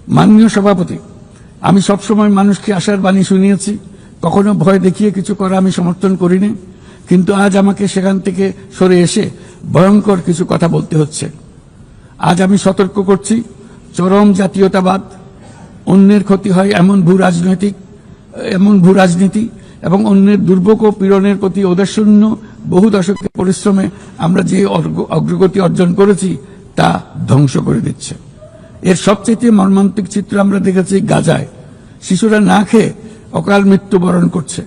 মাননীয় সভাপতি, আমি সবসময় মানুষকে আশার বাণী শুনিয়েছি, কখনো ভয় দেখিয়ে কিছু করা আমি সমর্থন করিনি, কিন্তু আজ আমাকে সেখান থেকে সরে এসে ভয়ঙ্কর কিছু কথা বলতে হচ্ছে। আজ আমি সতর্ক করছি, চরম জাতীয়তাবাদ, অন্যের ক্ষতি হয় এমন ভূ রাজনীতি এবং অন্যের দুর্ভোগ ও পীড়নের প্রতি ওদাসীন্য বহু দশকের পরিশ্রমে আমরা যে অগ্রগতি অর্জন করেছি তা ধ্বংস করে দিচ্ছে। এর সবচেয়ে মর্মান্তিক চিত্র আমরা দেখেছি গাজায়। শিশুরা না খেয়ে অকাল মৃত্যুবরণ করছে,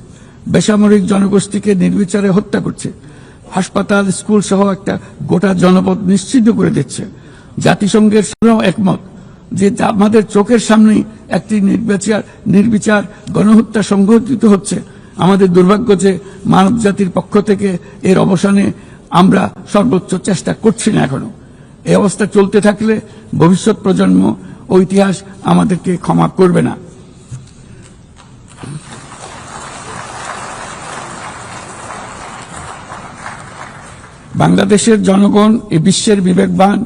বেসামরিক জনগোষ্ঠীকে নির্বিচারে হত্যা করছে, হাসপাতাল, স্কুল সহ একটা গোটা জনপদ নিশ্চিহ্ন করে দিচ্ছে। জাতিসংঘের সঙ্গেও একমত যে আমাদের চোখের সামনেই একটি নির্বিচার গণহত্যা সংঘটিত হচ্ছে। আমাদের দুর্ভাগ্য যে মানব জাতির পক্ষ থেকে এর অবসানে আমরা সর্বোচ্চ চেষ্টা করছি না এখনো। এই অবস্থা চলতে থাকলে ভবিষ্যৎ প্রজন্ম ও ইতিহাস আমাদেরকে ক্ষমা করবে না। বাংলাদেশের জনগণ, এই বিশ্বের বিবেকবান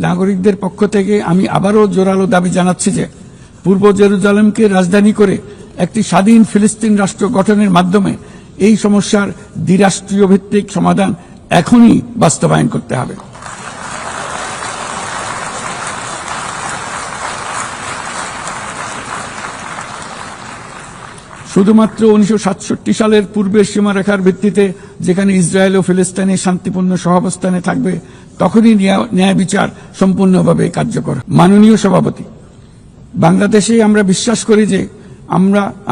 নাগরিকদের পক্ষ থেকে আমি আবারও জোরালো দাবি জানাচ্ছি যে পূর্ব জেরুজালেমকে রাজধানী করে একটি স্বাধীন ফিলিস্তিন রাষ্ট্র গঠনের মাধ্যমে এই সমস্যার দ্বিরাষ্ট্রীয় ভিত্তিক সমাধান এখনই বাস্তবায়ন করতে হবে। শুধুমাত্র 1967 সালের পূর্বের সীমারেখার ভিত্তিতে যেখানে ইসরায়েল ও ফিলিস্তিনের শান্তিপূর্ণ সহাবস্থানে থাকবে তখনই ন্যায় বিচার সম্পূর্ণভাবে কার্যকর। মাননীয় সভাপতি, বাংলাদেশে আমরা বিশ্বাস করি যে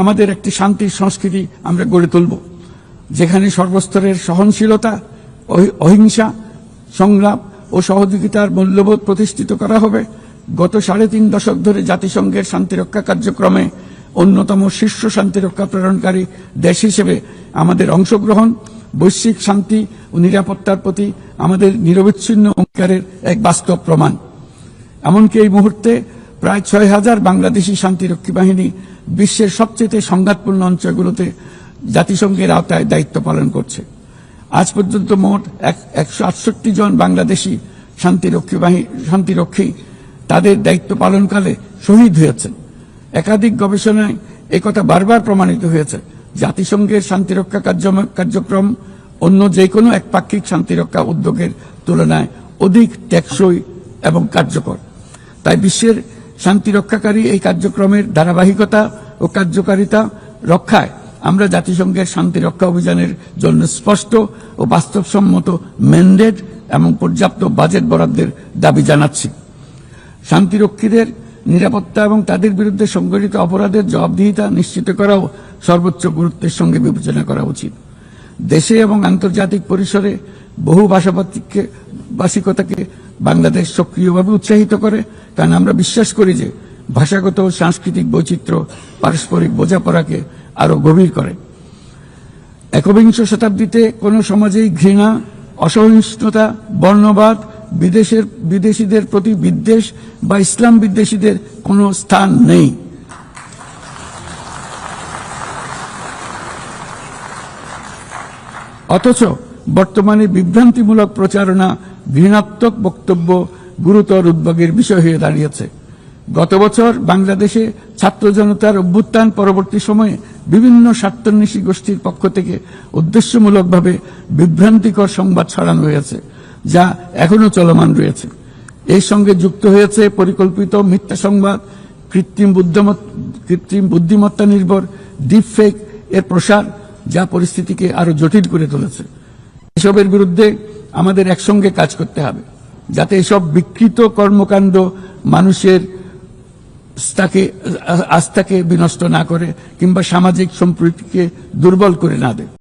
আমাদের একটি শান্তির সংস্কৃতি আমরা গড়ে তুলব, যেখানে সর্বস্তরের সহনশীলতা, অহিংসা, সংলাপ ও সহযোগিতার মূল্যবোধ প্রতিষ্ঠিত করা হবে। গত 3.5 দশক ধরে জাতিসংঘের শান্তিরক্ষা কার্যক্রমে অন্যতম শীর্ষ শান্তিরক্ষা প্রেরণকারী দেশ হিসেবে আমাদের অংশগ্রহণ বৈশ্বিক শান্তি ও নিরাপত্তার প্রতি আমাদের নিরবিচ্ছিন্ন অঙ্গীকারের এক বাস্তব প্রমাণ। এমনকি এই মুহূর্তে প্রায় 6000 বাংলাদেশি শান্তিরক্ষী বাহিনী বিশ্বের সবচেয়ে সংঘাতপূর্ণ অঞ্চলগুলোতে জাতিসংঘের আওতায় দায়িত্ব পালন করছে। আজ পর্যন্ত মোট 168 জন বাংলাদেশি শান্তিরক্ষী তাদের দায়িত্ব পালনকালে শহীদ হয়েছেন। একাধিক গবেষণায় একথা বারবার প্রমাণিত হয়েছে। জাতিসংঘের শান্তিরক্ষা কার্যক্রম অন্য যে কোনো একপাক্ষিক শান্তিরক্ষা উদ্যোগের তুলনায় অধিক টেকসই এবং কার্যকর। তাই বিশ্বের শান্তিরক্ষাকারী এই কার্যক্রমের ধারাবাহিকতা ও কার্যকারিতা রক্ষায় আমরা জাতিসংঘের শান্তিরক্ষা অভিযানের জন্য স্পষ্ট ও বাস্তবসম্মত ম্যান্ডেট এবং পর্যাপ্ত বাজেট বরাদ্দের দাবি জানাচ্ছি। শান্তিরক্ষীদের নিরাপত্তা এবং তাদের বিরুদ্ধে সংঘটিত অপরাধের জবাবদিহিতা নিশ্চিত করাও সর্বোচ্চ গুরুত্বের সঙ্গে বিবেচনা করা উচিত। দেশে এবং আন্তর্জাতিক পরিসরে বহু ভাষিকতাকে বাংলাদেশ সক্রিয়ভাবে উৎসাহিত করে, কারণ আমরা বিশ্বাস করি যে ভাষাগত ও সাংস্কৃতিক বৈচিত্র্য পারস্পরিক বোঝাপড়াকে আরো গভীর করে। একবিংশ শতাব্দীতে কোনো সমাজেই ঘৃণা, অসহিষ্ণুতা, বর্ণবাদ, বিদেশিদের প্রতি বিদ্বেষ বা ইসলাম বিদ্বেষীদের কোনো স্থান নেই। অথচ বর্তমানে বিভ্রান্তিমূলক প্রচারণা, ঘৃণাত্মক বক্তব্য গুরুতর উদ্বেগের বিষয় হয়ে দাঁড়িয়েছে। গত বছর বাংলাদেশে ছাত্র জনতার অভ্যুত্থান পরবর্তী সময়ে বিভিন্ন স্বার্থান্বেষী গোষ্ঠীর পক্ষ থেকে উদ্দেশ্যমূলকভাবে বিভ্রান্তিকর সংবাদ ছড়ানো হয়েছে, যা এখনো চলমান রয়েছে। এর সঙ্গে যুক্ত হয়েছে পরিকল্পিত মিথ্যা সংবাদ, কৃত্রিম বুদ্ধিমত্তা নির্ভর ডিপফেক এর প্রসার, যা পরিস্থিতিকে আরো জটিল করে তুলেছে। এসবের বিরুদ্ধে আমাদের একসঙ্গে কাজ করতে হবে, যাতে এসব বিকৃত কর্মকাণ্ড মানুষের আস্থাকে বিনষ্ট না করে কিংবা সামাজিক সম্প্রীতিকে দুর্বল করে না দেয়।